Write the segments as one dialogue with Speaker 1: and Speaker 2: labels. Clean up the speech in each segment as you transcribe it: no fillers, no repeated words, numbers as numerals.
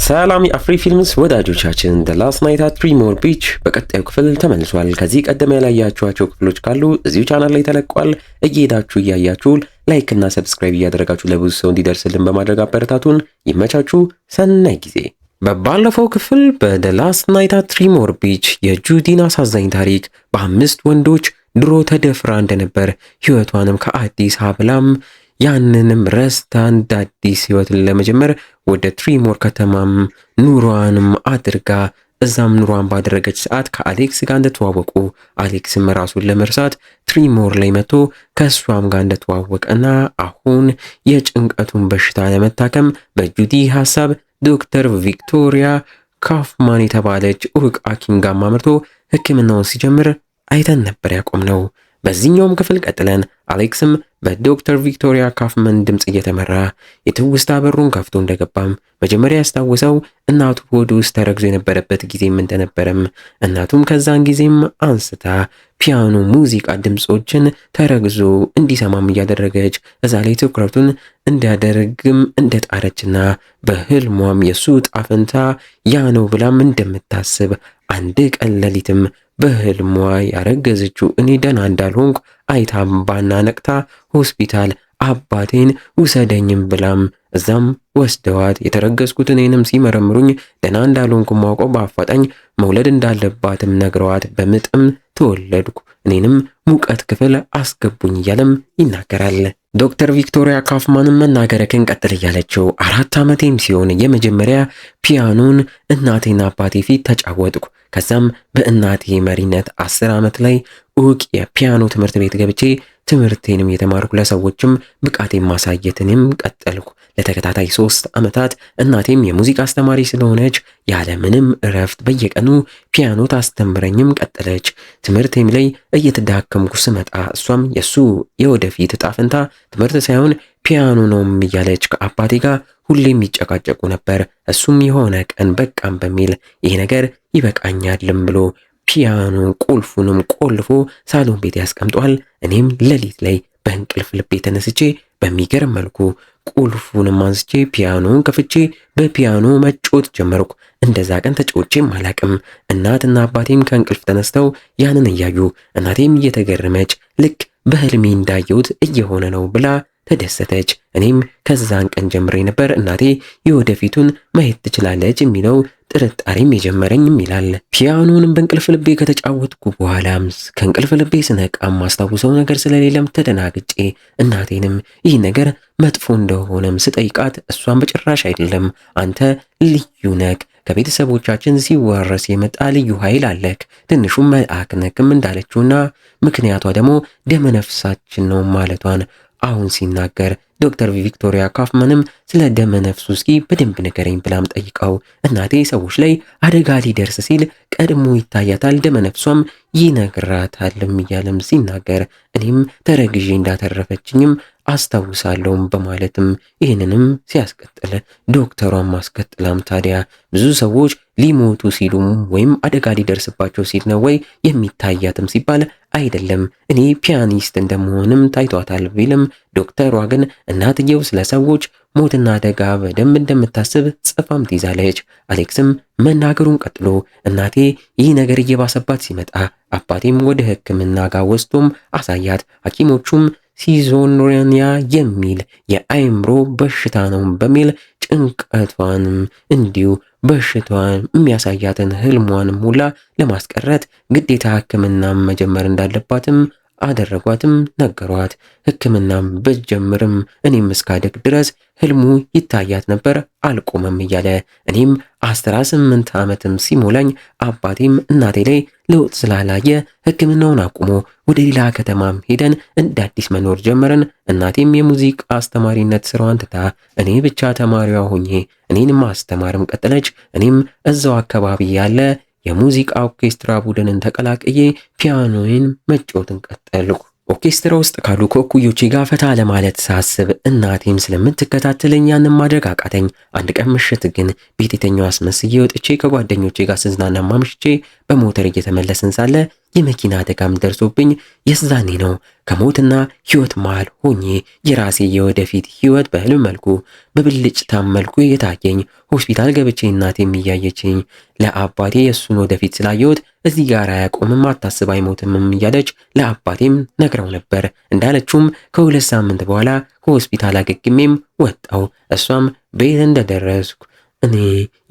Speaker 1: ሰላም የአፍሪ ፊልምስ ወዳጆቻችን The Last Night at Tremor Beach በቀጣዩ ክፍል ተመልሷል። ከዚህ ቀደም ያላያችኋቸው ክፍሎች ካሉ እዚሁ ቻናል ላይ ተለቋል። እየሄዳችሁ እያያችሁ ላይክ እና ሰብስክራይብ እያደረጋችሁ ለብዙ ሰው እንዲደርስልን በማድረግ አበረታቱን። ይመቻችሁ። ሰናይ ጊዜ። በባለፈው ክፍል The Last Night at Tremor Beach የጁዲን አሳዛኝ ታሪክ በአምስት ወንዶች ድሮ ተደፍራ እንደነበር ህይወቷንም ከአዲስ ሀብላም ያንንም ረስታ እንደ አዲስ ህይወትን ለመጀመር ወደ ትሪሞር ከተማም ኑሯንም አድርጋ እዛም ኑሯን ባደረገች ሰዓት ከአሌክስ ጋር እንደተዋወቁ አሌክስም ራሱን ለመርሳት ትሪሞር ላይ መጥቶ ከሷም ጋር እንደተዋወቀና አሁን የጭንቀቱን በሽታ ለመታከም በጁዲ ሐሳብ ዶክተር ቪክቶሪያ ካፍማን የተባለች እውቅ ሐኪም ጋር አምርቶ ህክምናውን ሲጀምር አይተን ነበር ያቆምነው። በዚህኛውም ክፍል ቀጥለን አሌክስም በዶክተር ቪክቶሪያ ካፍመን ድምጽ እየተመራ የትውስታ በሩን ከፍቶ እንደገባም መጀመሪያ ያስታወሰው እናቱ ሆድ ውስጥ ተረግዞ የነበረበት ጊዜም እንደነበረም እናቱም ከዛን ጊዜም አንስታ ፒያኖ ሙዚቃ ድምጾችን ተረግዞ እንዲሰማም እያደረገች እዛ ላይ ትኩረቱን እንዲያደርግም እንደጣረችና በህልሟም የሱ ጣፈንታ ያ ነው ብላም እንደምታስብ አንድ ቀን ሌሊትም በህልሟ ያረገዘችው እኔ ደህና እንዳልሆንኩ አይታም ባና ነቅታ ሆስፒታል አባቴን ውሰደኝም ብላም እዛም ወስደዋት የተረገዝኩት እኔንም ሲመረምሩኝ ደህና እንዳልሆንኩ ማውቀው በአፋጣኝ መውለድ እንዳለባትም ነግረዋት በምጥም ተወለድኩ፣ እኔንም ሙቀት ክፍል አስገቡኝ እያለም ይናገራል። ዶክተር ቪክቶሪያ ካፍማንም መናገረክን ቀጥል እያለችው 4 ዓመቴም ሲሆን የመጀመሪያ ፒያኖን እናቴና አባቴ ፊት ተጫወትኩ። ከዛም በእናቴ መሪነት 10 ዓመት ላይ እውቅ የፒያኖ ትምህርት ቤት ገብቼ ትምህርቴንም የተማርኩ ለሰዎችም ብቃቴን ማሳየትንም ቀጠልኩ። ለተከታታይ 3 ዓመታት እናቴም የሙዚቃ አስተማሪ ስለሆነች ያለ ምንም እረፍት በየቀኑ ፒያኖ ታስተምረኝም ቀጠለች። ትምህርቴም ላይ እየተዳከምኩ ስመጣ እሷም የሱ የወደፊት ዕጣ ፈንታ ትምህርት ሳይሆን ፒያኖ ነውም እያለች ከአባቴ ጋር ሁሌም ይጨቃጨቁ ነበር። እሱም የሆነ ቀን በቃም በሚል ይሄ ነገር ይበቃኛልም ብሎ ፒያኖ ቁልፉንም ቆልፎ ሳሎን ቤት ያስቀምጧል። እኔም ሌሊት ላይ በእንቅልፍ ልቤ ተነስቼ በሚገርም መልኩ ቁልፉንም አንስቼ ፒያኖን ከፍቼ በፒያኖ መጫወት ጀመርኩ። እንደዛ ቀን ተጫውቼም አላቅም። እናትና አባቴም ከእንቅልፍ ተነስተው ያንን እያዩ እናቴም እየተገረመች ልክ በህልሜ እንዳየሁት እየሆነ ነው ብላ ተደሰተች። እኔም ከዛን ቀን ጀምሬ ነበር እናቴ የወደፊቱን ማየት ትችላለች የሚለው ጥርጣሬም የጀመረኝም ይላል። ፒያኖንም በእንቅልፍ ልቤ ከተጫወትኩ በኋላም ከእንቅልፍ ልቤ ስነቃም ማስታውሰው ነገር ስለሌለም ተደናግጬ እናቴንም ይህ ነገር መጥፎ እንደሆነም ስጠይቃት እሷን በጭራሽ አይደለም፣ አንተ ልዩ ነክ፣ ከቤተሰቦቻችን ሲወረስ የመጣ ልዩ ኃይል አለክ፣ ትንሹም መልአክ ነክም እንዳለችውና ምክንያቷ ደግሞ ደመነፍሳችን ነው ማለቷን አሁን ሲናገር ዶክተር ቪክቶሪያ ካፍማንም ስለ ደመ ነፍሱ እስኪ በደንብ ንገረኝ ብላም ጠይቀው እናቴ ሰዎች ላይ አደጋ ሊደርስ ሲል ቀድሞ ይታያታል፣ ደመ ነፍሷም ይነግራታልም እያለም ሲናገር እኔም ተረግዤ እንዳተረፈችኝም አስታውሳለሁም በማለትም ይህንንም ሲያስቀጥል ዶክተሯም ማስቀጥላም ታዲያ ብዙ ሰዎች ሊሞቱ ሲሉም ወይም አደጋ ሊደርስባቸው ሲል ነው ወይ የሚታያትም ሲባል አይደለም፣ እኔ ፒያኒስት እንደመሆንም ታይቷታል ቢልም ዶክተሯ ግን እናትየው ስለ ሰዎች ሞትና አደጋ በደንብ እንደምታስብ ጽፋም ትይዛለች። አሌክስም መናገሩን ቀጥሎ እናቴ ይህ ነገር እየባሰባት ሲመጣ አባቴም ወደ ሕክምና ጋር ወስዶም አሳያት። ሐኪሞቹም ሲዞኖሪያ የሚል የአይምሮ በሽታ ነው በሚል ጭንቀቷንም እንዲሁ በሽታዋን የሚያሳያትን ህልሟንም ሁላ ለማስቀረት ግዴታ ሕክምናም መጀመር እንዳለባትም አደረጓትም ነገሯት። ሕክምናም ብትጀምርም እኔም እስካደግ ድረስ ህልሙ ይታያት ነበር አልቆመም እያለ እኔም 18 ዓመትም ሲሞላኝ አባቴም እናቴ ላይ ለውጥ ስላላየ ሕክምናውን አቁሞ ወደ ሌላ ከተማም ሄደን እንደ አዲስ መኖር ጀመረን። እናቴም የሙዚቃ አስተማሪነት ስራዋን ትታ እኔ ብቻ ተማሪዋ ሆኜ እኔንም ማስተማርም ቀጠለች። እኔም እዛው አካባቢ ያለ የሙዚቃ ኦርኬስትራ ቡድንን ተቀላቅዬ ፒያኖን መጫወትን ቀጠልኩ። ኦርኬስትራ ውስጥ ካሉ ከኩዮቼ ጋር ፈታ ለማለት ሳስብ እናቴም ስለምትከታተለኝ ያንን ማድረግ አቃተኝ። አንድ ቀን ምሽት ግን ቤት የተኛው አስመስዬ ወጥቼ ከጓደኞቼ ጋር ስዝናና ማምሽቼ በሞተር እየተመለስን ሳለ የመኪና አደጋም ደርሶብኝ የዛኔ ነው ከሞትና ሕይወት መሃል ሆኜ የራሴ የወደፊት ሕይወት በህልም መልኩ በብልጭታም መልኩ የታየኝ። ሆስፒታል ገብቼ እናቴም እያየችኝ ለአባቴ የእሱን ወደፊት ስላየሁት እዚህ ጋር አያቆምም፣ አታስብ፣ አይሞትምም እያለች ለአባቴም ነግረው ነበር። እንዳለችውም ከ2 ሳምንት በኋላ ከሆስፒታል አገግሜም ወጣው። እሷም ቤት እንደደረስኩ እኔ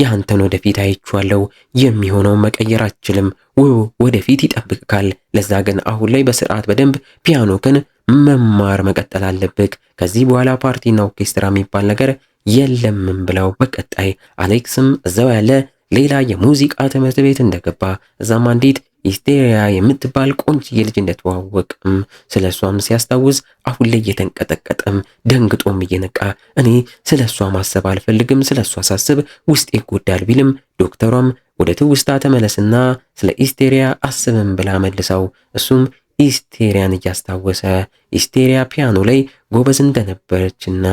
Speaker 1: ያንተን ወደፊት አይቼዋለሁ፣ የሚሆነው መቀየር አትችልም፣ ወደፊት ይጠብቅካል። ለዛ ግን አሁን ላይ በስርዓት በደንብ ፒያኖክን መማር መቀጠል አለብክ። ከዚህ በኋላ ፓርቲና ኦርኬስትራ የሚባል ነገር የለምም ብለው በቀጣይ አሌክስም እዛው ያለ ሌላ የሙዚቃ ትምህርት ቤት እንደገባ እዛም አንዲት ሂስቴሪያ የምትባል ቆንጆዬ ልጅ እንደተዋወቅም ስለሷም ሲያስታውስ አሁን ላይ እየተንቀጠቀጠም ደንግጦም እየነቃ እኔ ስለሷ ማሰብ አልፈልግም፣ ስለሷ ሳስብ ውስጤ ይጎዳል ቢልም ዶክተሯም ወደ ትውስታ ተመለስና ስለ ሂስቴሪያ አስብም ብላ መልሰው እሱም ሂስቴሪያን እያስታወሰ ሂስቴሪያ ፒያኖ ላይ ጎበዝ እንደነበረችና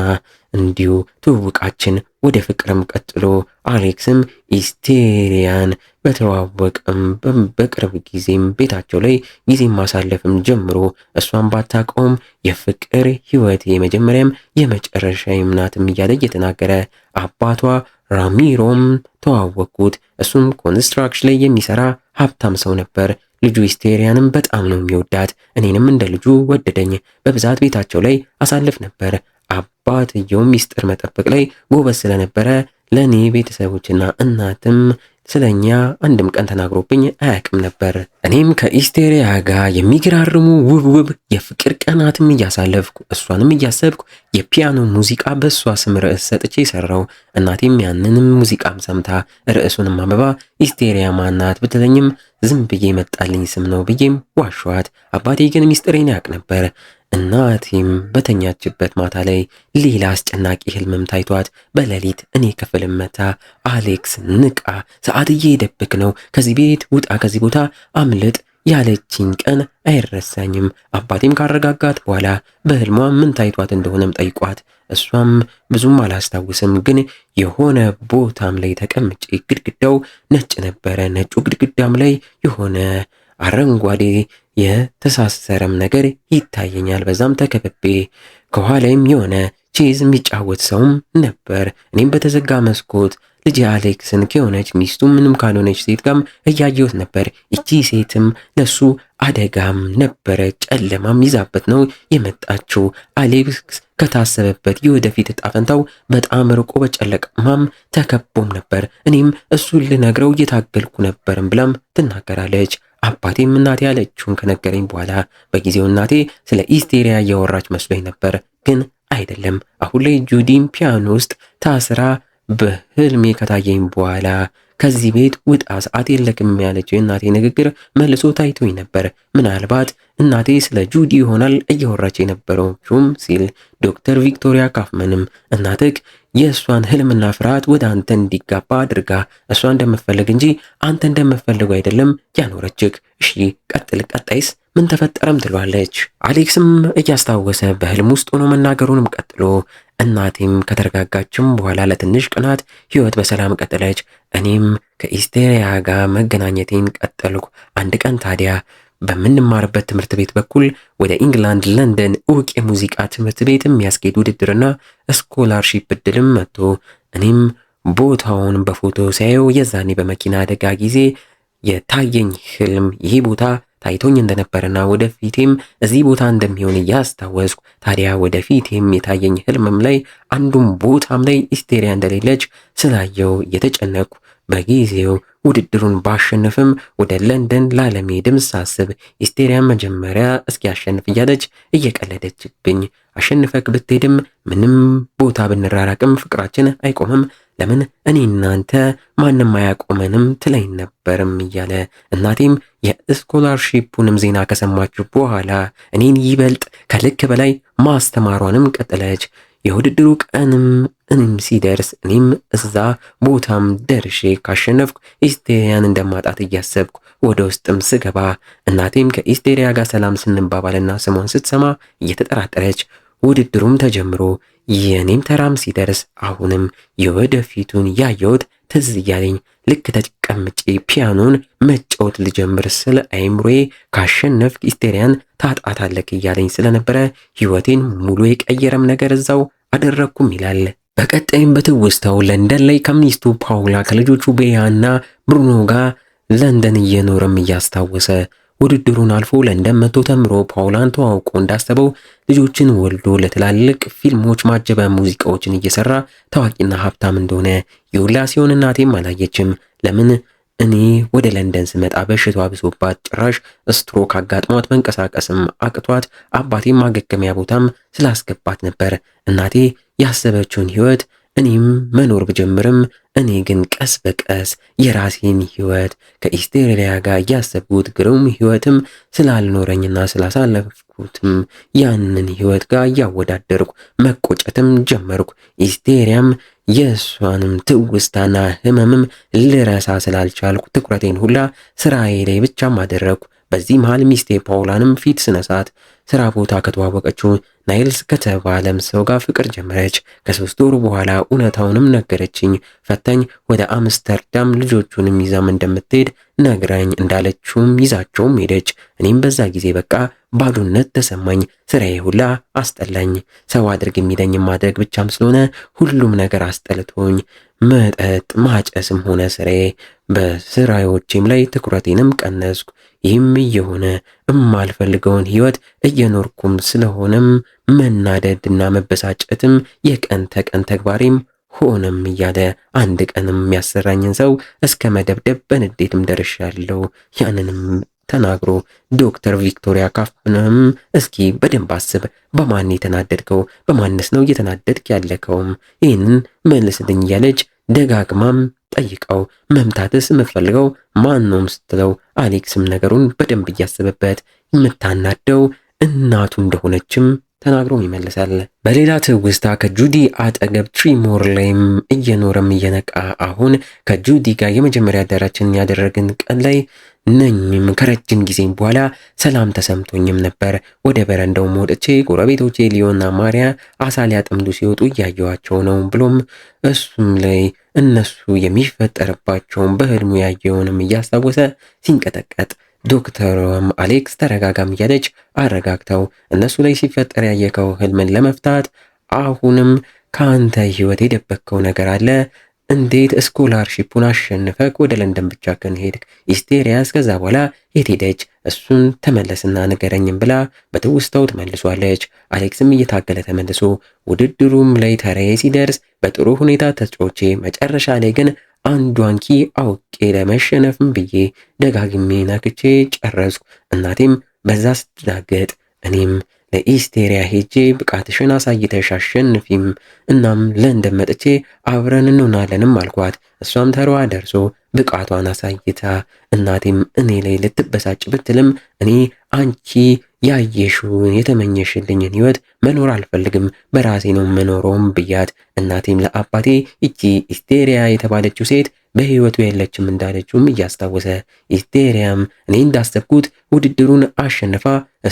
Speaker 1: እንዲሁ ትውውቃችን ወደ ፍቅርም ቀጥሎ አሌክስም ሂስቴሪያን በተዋወቅም በቅርብ ጊዜም ቤታቸው ላይ ጊዜም ማሳለፍም ጀምሮ እሷን ባታውቀውም የፍቅር ህይወት የመጀመሪያም የመጨረሻም ናትም እያለ እየተናገረ አባቷ ራሚሮም ተዋወቁት። እሱም ኮንስትራክሽን ላይ የሚሰራ ሀብታም ሰው ነበር። ልጁ ሂስቴሪያንም በጣም ነው የሚወዳት። እኔንም እንደ ልጁ ወደደኝ። በብዛት ቤታቸው ላይ አሳልፍ ነበር። አባትየው ሚስጥር መጠበቅ ላይ ጎበዝ ስለነበረ ለኔ ቤተሰቦችና እናትም ስለኛ አንድም ቀን ተናግሮብኝ አያውቅም ነበር። እኔም ከሂስቴሪያ ጋር የሚገራርሙ ውብ የፍቅር ቀናትም እያሳለፍኩ እሷንም እያሰብኩ የፒያኖ ሙዚቃ በእሷ ስም ርዕስ ሰጥቼ ሰራው። እናቴም ያንንም ሙዚቃም ሰምታ ርዕሱንም አንብባ ሂስቴሪያ ማናት ብትለኝም ዝም ብዬ መጣልኝ ስም ነው ብዬም ዋሸኋት። አባቴ ግን ሚስጥሬን ያውቅ ነበር። እናቴም በተኛችበት ማታ ላይ ሌላ አስጨናቂ ህልምም ታይቷት በሌሊት እኔ ክፍል መታ አሌክስ ንቃ፣ ሰዓት እየሄደብክ ነው፣ ከዚህ ቤት ውጣ፣ ከዚህ ቦታ አምልጥ ያለችኝ ቀን አይረሳኝም። አባቴም ካረጋጋት በኋላ በህልሟ ምን ታይቷት እንደሆነም ጠይቋት። እሷም ብዙም አላስታውስም፣ ግን የሆነ ቦታም ላይ ተቀምጬ ግድግዳው ነጭ ነበረ። ነጩ ግድግዳም ላይ የሆነ አረንጓዴ የተሳሰረም ነገር ይታየኛል። በዛም ተከብቤ ከኋላይም የሆነ ቼዝ የሚጫወት ሰውም ነበር። እኔም በተዘጋ መስኮት ልጅ አሌክስን ከሆነች ሚስቱ ምንም ካልሆነች ሴት ጋርም እያየሁት ነበር። እቺ ሴትም ለሱ አደጋም ነበረ፣ ጨለማም ይዛበት ነው የመጣችው። አሌክስ ከታሰበበት የወደፊት እጣ ፈንታው በጣም ርቆ በጨለማም ተከቦም ነበር። እኔም እሱን ልነግረው እየታገልኩ ነበርም ብላም ትናገራለች። አባቴም እናቴ ያለችውን ከነገረኝ በኋላ በጊዜው እናቴ ስለ ሂስቴሪያ እያወራች መስሎኝ ነበር፣ ግን አይደለም። አሁን ላይ ጁዲም ፒያኖ ውስጥ ታስራ በህልሜ ከታየኝ በኋላ ከዚህ ቤት ውጣ፣ ሰዓት የለክም ያለችው የእናቴ ንግግር መልሶ ታይቶኝ ነበር። ምናልባት እናቴ ስለ ጁዲ ይሆናል እያወራች የነበረውም ሲል ዶክተር ቪክቶሪያ ካፍመንም እናትህ የእሷን ህልምና ፍርሃት ወደ አንተ እንዲጋባ አድርጋ እሷ እንደምፈልግ እንጂ አንተ እንደምፈልጉ አይደለም ያኖረችክ። እሺ ቀጥል፣ ቀጣይስ ምን ተፈጠረም ትሏለች። አሌክስም እያስታወሰ በህልም ውስጥ ሆኖ መናገሩንም ቀጥሎ እናቴም ከተረጋጋችም በኋላ ለትንሽ ቀናት ህይወት በሰላም ቀጠለች። እኔም ከሂስቴሪያ ጋር መገናኘቴን ቀጠልኩ። አንድ ቀን ታዲያ በምንማርበት ትምህርት ቤት በኩል ወደ ኢንግላንድ ለንደን እውቅ የሙዚቃ ትምህርት ቤት የሚያስኬድ ውድድርና ስኮላርሺፕ እድልም መጥቶ እኔም ቦታውን በፎቶ ሳየው የዛኔ በመኪና አደጋ ጊዜ የታየኝ ህልም ይሄ ቦታ ታይቶኝ እንደነበረና ወደፊቴም እዚህ ቦታ እንደሚሆን እያስታወስኩ ታዲያ ወደፊቴም የታየኝ ህልምም ላይ አንዱም ቦታም ላይ ሂስቴሪያ እንደሌለች ስላየው እየተጨነኩ በጊዜው ውድድሩን ባሸንፍም ወደ ለንደን ላለመሄድም ሳስብ ሂስቴሪያን መጀመሪያ እስኪያሸንፍ እያለች እየቀለደችብኝ አሸንፈክ ብትሄድም ምንም ቦታ ብንራራቅም ፍቅራችን አይቆምም፣ ለምን እኔ እናንተ ማንም አያቆመንም ትለኝ ነበርም እያለ እናቴም የስኮላርሺፑንም ዜና ከሰማችሁ በኋላ እኔን ይበልጥ ከልክ በላይ ማስተማሯንም ቀጠለች። የውድድሩ ቀንም እኔም ሲደርስ እኔም እዛ ቦታም ደርሼ ካሸነፍኩ ሂስቴሪያን እንደማጣት እያሰብኩ ወደ ውስጥም ስገባ እናቴም ከሂስቴሪያ ጋር ሰላም ስንባባልና ስሟን ስትሰማ እየተጠራጠረች ውድድሩም ተጀምሮ የኔም ተራም ሲደርስ አሁንም የወደፊቱን ያየሁት ትዝ እያለኝ ልክ ተቀምጬ ፒያኖን መጫወት ልጀምር ስለ አይምሮዬ ካሸነፍክ ኢስቴሪያን ታጣታለክ እያለኝ ስለነበረ ህይወቴን ሙሉ የቀየረም ነገር እዛው አደረግኩም ይላል። በቀጣይም በትውስታው ለንደን ላይ ከሚስቱ ፓውላ ከልጆቹ ቤያና ብሩኖ ጋር ለንደን እየኖረም እያስታወሰ ውድድሩን አልፎ ለንደን መጥቶ ተምሮ ፓውላን ተዋውቆ እንዳሰበው ልጆችን ወልዶ ለትላልቅ ፊልሞች ማጀቢያ ሙዚቃዎችን እየሰራ ታዋቂና ሀብታም እንደሆነ ይውላ ሲሆን እናቴም አላየችም። ለምን እኔ ወደ ለንደን ስመጣ በሽቷ ብሶባት ጭራሽ ስትሮክ አጋጥሟት መንቀሳቀስም አቅቷት አባቴም ማገገሚያ ቦታም ስላስገባት ነበር እናቴ ያሰበችውን ህይወት እኔም መኖር ብጀምርም እኔ ግን ቀስ በቀስ የራሴን ህይወት ከኢስቴሪያ ጋር ያሰብኩት ግሩም ህይወትም ስላልኖረኝና ስላሳለፍኩትም ያንን ህይወት ጋር እያወዳደርኩ መቆጨትም ጀመርኩ። ኢስቴሪያም የእሷንም ትውስታና ህመምም ልረሳ ስላልቻልኩ ትኩረቴን ሁላ ስራዬ ላይ ብቻም አደረግኩ። በዚህ መሃል ሚስቴ ፓውላንም ፊት ስነሳት ስራ ቦታ ከተዋወቀችው ናይልስ ከተባለም ሰው ጋር ፍቅር ጀመረች። ከ3 ወር በኋላ እውነታውንም ነገረችኝ። ፈታኝ ወደ አምስተርዳም ልጆቹንም ይዛም እንደምትሄድ ነግራኝ እንዳለችውም ይዛቸውም ሄደች። እኔም በዛ ጊዜ በቃ ባዶነት ተሰማኝ። ስራዬ ሁላ አስጠላኝ። ሰው አድርግ የሚለኝ ማድረግ ብቻም ስለሆነ ሁሉም ነገር አስጠልቶኝ መጠጥ ማጨስም ሆነ ስራዬ በስራዎቼም ላይ ትኩረቴንም ቀነስኩ። ይህም እየሆነ የማልፈልገውን ህይወት እየኖርኩም ስለሆነም መናደድና መበሳጨትም የቀን ተቀን ተግባሬም ሆነም እያለ አንድ ቀንም የሚያሰራኝን ሰው እስከ መደብደብ በንዴትም ደርሻለሁ። ያንንም ተናግሮ ዶክተር ቪክቶሪያ ካፍማንም እስኪ በደንብ አስብ፣ በማን የተናደድከው? በማንስ ነው እየተናደድክ ያለከውም? ይህንን መልስልኝ እያለች ደጋግማም ጠይቀው መምታትስ የምትፈልገው ማን ነው ስትለው አሌክስም ነገሩን በደንብ እያሰበበት የምታናደው እናቱ እንደሆነችም ተናግሮም ይመልሳል። በሌላ ትውስታ ከጁዲ አጠገብ ትሪሞር ላይም እየኖረም እየነቃ አሁን ከጁዲ ጋር የመጀመሪያ ዳራችን ያደረግን ቀን ላይ ነኝም ከረጅም ጊዜም በኋላ ሰላም ተሰምቶኝም ነበር። ወደ በረንዳው ወጥቼ ጎረቤቶቼ ሊዮና ማሪያ አሳ ሊያጠምዱ ሲወጡ እያየዋቸው ነው ብሎም እሱም ላይ እነሱ የሚፈጠርባቸውን በህልሙ ያየውንም እያስታወሰ ሲንቀጠቀጥ ዶክተሯም አሌክስ ተረጋጋም እያለች አረጋግተው እነሱ ላይ ሲፈጠር ያየከው ህልምን ለመፍታት አሁንም ከአንተ ህይወት የደበቅከው ነገር አለ። እንዴት ስኮላርሺፑን አሸንፈክ ወደ ለንደን ብቻ ከሄድክ? ኢስቴሪያ እስከዛ በኋላ የት ሄደች? እሱን ተመለስና ንገረኝም ብላ በትውስታው ተመልሷለች። አሌክስም እየታገለ ተመልሶ ውድድሩም ላይ ተራዬ ሲደርስ በጥሩ ሁኔታ ተጫውቼ መጨረሻ ላይ ግን አንዷን ኪ አውቄ ለመሸነፍም ብዬ ደጋግሜ ነክቼ ጨረስኩ። እናቴም በዛ ስትዳገጥ እኔም ለኢስቴሪያ ሄጄ ብቃትሽን አሳይተሽ አሸንፊም፣ እናም ለንደን መጥቼ አብረን እንሆናለንም አልኳት። እሷም ተሯ ደርሶ ብቃቷን አሳይታ እናቴም እኔ ላይ ልትበሳጭ ብትልም እኔ አንቺ ያየሽውን የተመኘሽልኝን ህይወት መኖር አልፈልግም፣ በራሴ ነው መኖረውም ብያት እናቴም ለአባቴ እቺ ኢስቴሪያ የተባለችው ሴት በህይወቱ የለችም እንዳለችውም እያስታወሰ ኢስቴሪያም እኔ እንዳሰብኩት ውድድሩን አሸንፋ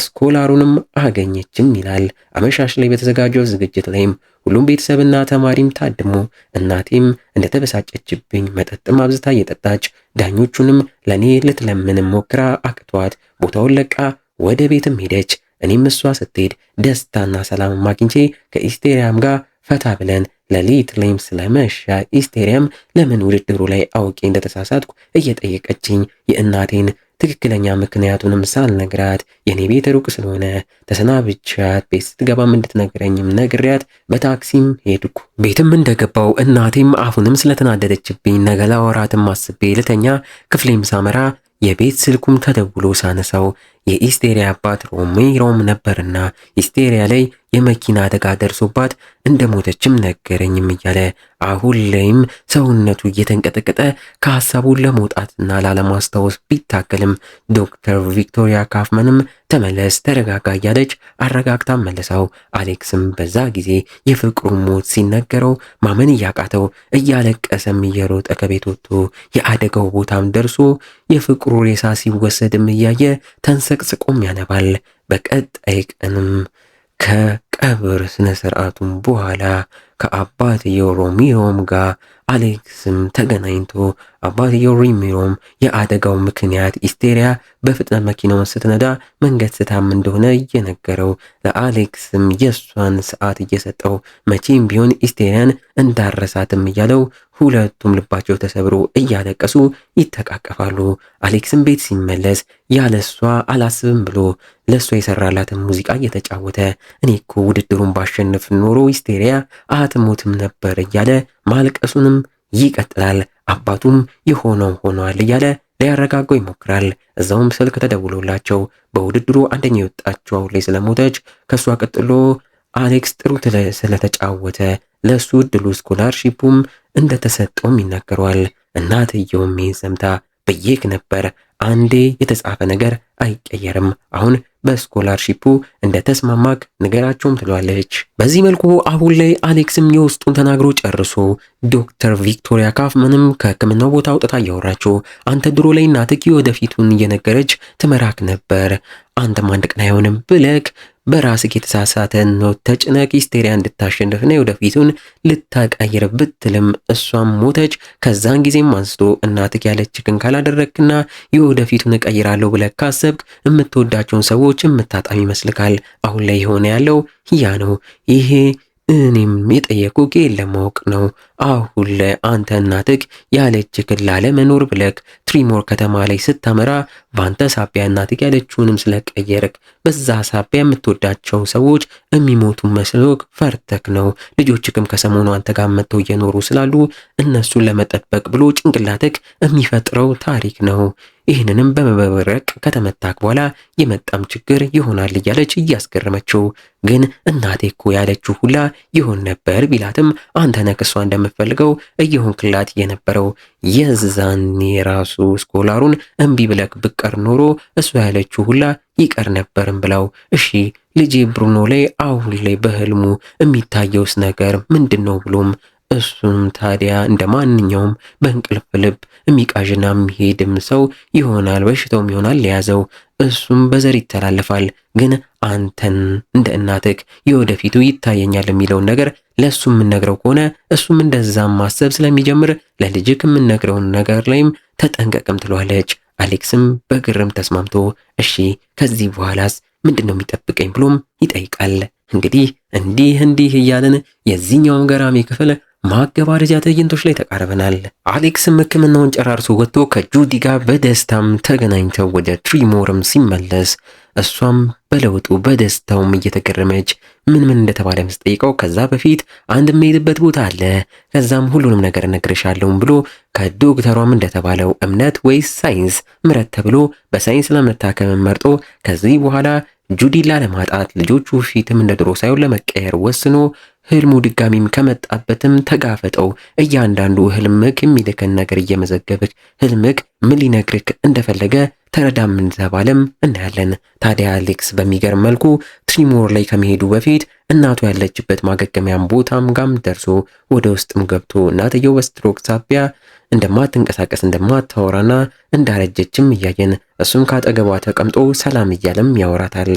Speaker 1: ስኮላሩንም አገኘችም ይላል። አመሻሽ ላይ በተዘጋጀው ዝግጅት ላይም ሁሉም ቤተሰብና ተማሪም ታድሞ እናቴም እንደተበሳጨችብኝ መጠጥም አብዝታ እየጠጣች ዳኞቹንም ለኔ ልትለምንም ሞክራ አቅቷት ቦታውን ለቃ ወደ ቤትም ሄደች። እኔም እሷ ስትሄድ ደስታና ሰላም አግኝቼ ከኢስቴሪያም ጋር ፈታ ብለን ለሊት ላይም ስለመሻ ኢስቴሪያም ለምን ውድድሩ ላይ አውቄ እንደተሳሳትኩ እየጠየቀችኝ የእናቴን ትክክለኛ ምክንያቱንም ሳልነግራት የኔ ቤት ሩቅ ስለሆነ ተሰናብቻት ቤት ስትገባም እንድትነግረኝም ነግሪያት በታክሲም ሄድኩ። ቤትም እንደገባው እናቴም አሁንም ስለተናደደችብኝ ነገ ላወራትም አስቤ ልተኛ ክፍሌም ሳመራ የቤት ስልኩም ተደውሎ ሳነሳው የኢስቴሪያ አባት ሮሜሮም ነበርና ኢስቴሪያ ላይ የመኪና አደጋ ደርሶባት እንደሞተችም ነገረኝም እያለ አሁን ላይም ሰውነቱ እየተንቀጠቀጠ ከሐሳቡ ለመውጣትና ላለማስታወስ ቢታገልም ዶክተር ቪክቶሪያ ካፍማንም ተመለስ ተረጋጋ እያለች አረጋግታ መለሳው። አሌክስም በዛ ጊዜ የፍቅሩ ሞት ሲነገረው ማመን እያቃተው እያለቀሰም እየሮጠ ከቤት ወጥቶ የአደጋው ቦታም ደርሶ የፍቅሩ ሬሳ ሲወሰድም እያየ ተንሰቅስቆም ያነባል። በቀጣይ ቀንም ቀብር ስነ ስርዓቱም በኋላ ከአባትየው ሮሚሮም ጋር አሌክስም ተገናኝቶ አባትየው ሮሚሮም የአደጋው ምክንያት ኢስቴሪያ በፍጥነት መኪናውን ስትነዳ መንገድ ስታም እንደሆነ እየነገረው ለአሌክስም የሷን ሰዓት እየሰጠው መቼም ቢሆን ኢስቴሪያን እንዳረሳትም እያለው ሁለቱም ልባቸው ተሰብሮ እያለቀሱ ይተቃቀፋሉ። አሌክስም ቤት ሲመለስ ያለሷ አላስብም ብሎ ለሷ የሰራላትን ሙዚቃ እየተጫወተ እኔ እኮ ውድድሩን ባሸንፍ ኖሮ ኢስቴሪያ አትሞትም ነበር እያለ ማልቀሱንም ይቀጥላል። አባቱም የሆነው ሆኗል እያለ ሊያረጋጋው ይሞክራል። እዛውም ስልክ ተደውሎላቸው በውድድሩ አንደኛ የወጣችው አሁን ላይ ስለሞተች ከሷ ቀጥሎ አሌክስ ጥሩ ስለተጫወተ ለሱ እድሉ ስኮላርሺፑም እንደተሰጠውም ይናገረዋል። እናትየውም ይህን ሰምታ በየክ ነበር አንዴ የተጻፈ ነገር አይቀየርም፣ አሁን በስኮላርሺፑ እንደተስማማክ ንገራቸውም ትሏለች። በዚህ መልኩ አሁን ላይ አሌክስም የውስጡን ተናግሮ ጨርሶ ዶክተር ቪክቶሪያ ካፍማንም ከሕክምናው ቦታ አውጥታ እያወራችው አንተ ድሮ ላይ እናትህ ወደፊቱን እየነገረች ትመራክ ነበር፣ አንተም አንድ ቀን አይሆንም ብለክ በራስህ የተሳሳተ ነው ተጭነቅ ኢስቴሪያ እንድታሸንፍና ወደፊቱን ልታቀይር ብትልም እሷም ሞተች። ከዛን ጊዜም አንስቶ እናትህ ያለችክን ካላደረክና የወደፊቱን እቀይራለሁ ብለህ ካሰብክ የምትወዳቸውን ሰዎች የምታጣም ይመስልካል። አሁን ላይ የሆነ ያለው ያ ነው። ይሄ እኔም የጠየቁህ ለማወቅ ነው። አሁን ላይ አንተ እናትህ ያለችክን ላለመኖር ብለክ ትሪሞር ከተማ ላይ ስታመራ በአንተ ሳቢያ እናትህ ያለችውንም ስለቀየርክ በዛ ሳቢያ የምትወዳቸው ሰዎች የሚሞቱ መስሎክ ፈርተክ ነው። ልጆችክም ከሰሞኑ አንተ ጋር መጥተው እየኖሩ ስላሉ እነሱን ለመጠበቅ ብሎ ጭንቅላትክ የሚፈጥረው ታሪክ ነው። ይህንንም በመበረቅ ከተመታክ በኋላ የመጣም ችግር ይሆናል እያለች እያስገረመችው፣ ግን እናቴ እኮ ያለችው ሁላ ይሆን ነበር ቢላትም አንተ ነህ እሷ እንደምትፈልገው እየሆንክላት የነበረው። የዛኔ ራሱ ስኮላሩን እምቢ ብለክ ብቀር ኖሮ እሷ ያለችው ሁላ ይቀር ነበርም ብለው። እሺ ልጄ ብሩኖ ላይ አሁን ላይ በህልሙ የሚታየውስ ነገር ምንድን ነው ብሎም እሱም ታዲያ እንደ ማንኛውም በእንቅልፍ ልብ የሚቃዥና የሚሄድም ሰው ይሆናል፣ በሽታውም ይሆናል የያዘው። እሱም በዘር ይተላለፋል። ግን አንተን እንደ እናትህ የወደፊቱ ይታየኛል የሚለውን ነገር ለሱ የምንነግረው ከሆነ እሱም እንደዛም ማሰብ ስለሚጀምር ለልጅክ የምንነግረውን ነገር ላይም ተጠንቀቅም ትሏለች። አሌክስም በግርም ተስማምቶ እሺ ከዚህ በኋላስ ምንድነው የሚጠብቀኝ ብሎም ይጠይቃል። እንግዲህ እንዲህ እያለን የዚህኛውን ገራሚ ክፍል ማገባደጃ ትዕይንቶች ላይ ተቃርበናል። አሌክስም ሕክምናውን ጨራርሶ ወጥቶ ከጁዲ ጋር በደስታም ተገናኝተው ወደ ትሪሞርም ሲመለስ እሷም በለውጡ በደስታውም እየተገረመች ምን እንደተባለ መስጠይቀው ከዛ በፊት አንድ የምሄድበት ቦታ አለ፣ ከዛም ሁሉንም ነገር እነግርሻለሁም ብሎ ከዶክተሯም እንደተባለው እምነት ወይስ ሳይንስ ምረት ተብሎ በሳይንስ ለመታከም መርጦ ከዚህ በኋላ ጁዲን ላለማጣት ልጆቹ ፊትም እንደ ድሮ ሳይሆን ለመቀየር ወስኖ ህልሙ ድጋሚም ከመጣበትም ተጋፈጠው። እያንዳንዱ ህልምክ የሚልከን ነገር እየመዘገብክ ህልምክ ምን ሊነግርክ እንደፈለገ ተረዳም እንደተባለም እናያለን። ታዲያ አሌክስ በሚገርም መልኩ ትሪሞር ላይ ከመሄዱ በፊት እናቱ ያለችበት ማገገሚያም ቦታም ጋም ደርሶ ወደ ውስጥም ገብቶ እናትየው በስትሮክ ሳቢያ እንደማትንቀሳቀስ እንደማታወራና እንዳረጀችም እያየን እሱም ካጠገቧ ተቀምጦ ሰላም እያለም ያወራታል።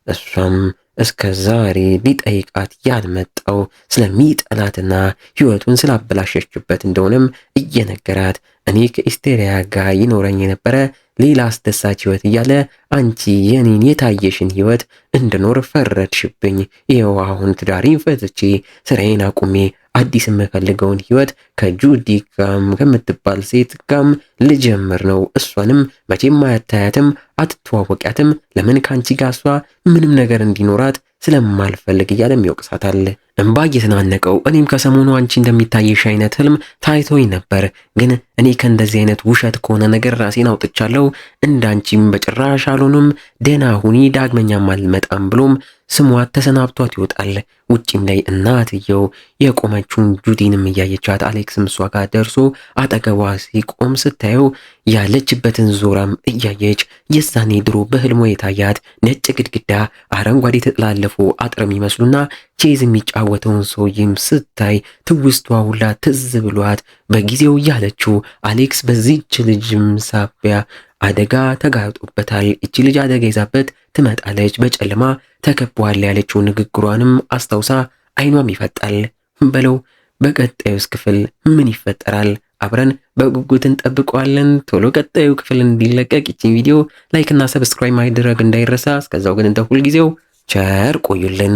Speaker 1: እሷም እስከ ዛሬ ሊጠይቃት ያልመጣው ስለሚጠላትና ህይወቱን ስላበላሸችበት እንደሆነም እየነገራት እኔ ከኢስቴሪያ ጋር ይኖረኝ የነበረ ሌላ አስደሳች ህይወት እያለ አንቺ የኔን የታየሽን ህይወት እንድኖር ፈረድሽብኝ። ይኸው አሁን ትዳሬን ፈትቼ ስራዬን አቁሜ አዲስ የምፈልገውን ህይወት ከጁዲ ጋም ከምትባል ሴት ጋም ልጀምር ነው። እሷንም መቼም አያታያትም፣ አትተዋወቂያትም። ለምን ካንቺ ጋር እሷ ምንም ነገር እንዲኖራት ስለማልፈልግ እያለም ይወቅሳታል። እንባ እየተናነቀው እኔም ከሰሞኑ አንቺ እንደሚታየሽ አይነት ህልም ታይቶኝ ነበር፣ ግን እኔ ከእንደዚህ አይነት ውሸት ከሆነ ነገር ራሴን አውጥቻለሁ። እንዳንቺም በጭራሽ አልሆንም፣ ደህና ሁኒ፣ ዳግመኛም አልመጣም ብሎም ስሟት ተሰናብቷት ይወጣል። ውጪም ላይ እናትየው የቆመችውን ጁዲንም እያየቻት አሌክስም እሷ ጋር ደርሶ አጠገቧ ሲቆም ስታየው ያለችበትን ዞራም እያየች የዛኔ ድሮ በህልሞ የታያት ነጭ ግድግዳ፣ አረንጓዴ የተጠላለፉ አጥር የሚመስሉና ቼዝ የሚጫወተውን ሰውዬም ስታይ ትውስቷ ሁላ ትዝ ብሏት በጊዜው ያለችው አሌክስ በዚህች ልጅም ሳቢያ አደጋ ተጋርጦበታል፣ እቺ ልጅ አደጋ ይዛበት ትመጣለች፣ በጨለማ ተከቧል ያለችው ንግግሯንም አስታውሳ አይኗም ይፈጣል። በለው በቀጣዩስ ክፍል ምን ይፈጠራል? አብረን በጉጉት እንጠብቀዋለን። ቶሎ ቀጣዩ ክፍል እንዲለቀቅ ይህችን ቪዲዮ ላይክ እና ሰብስክራይብ ማድረግ እንዳይረሳ። እስከዛው ግን እንደ ሁልጊዜው ቸር ቆዩልን።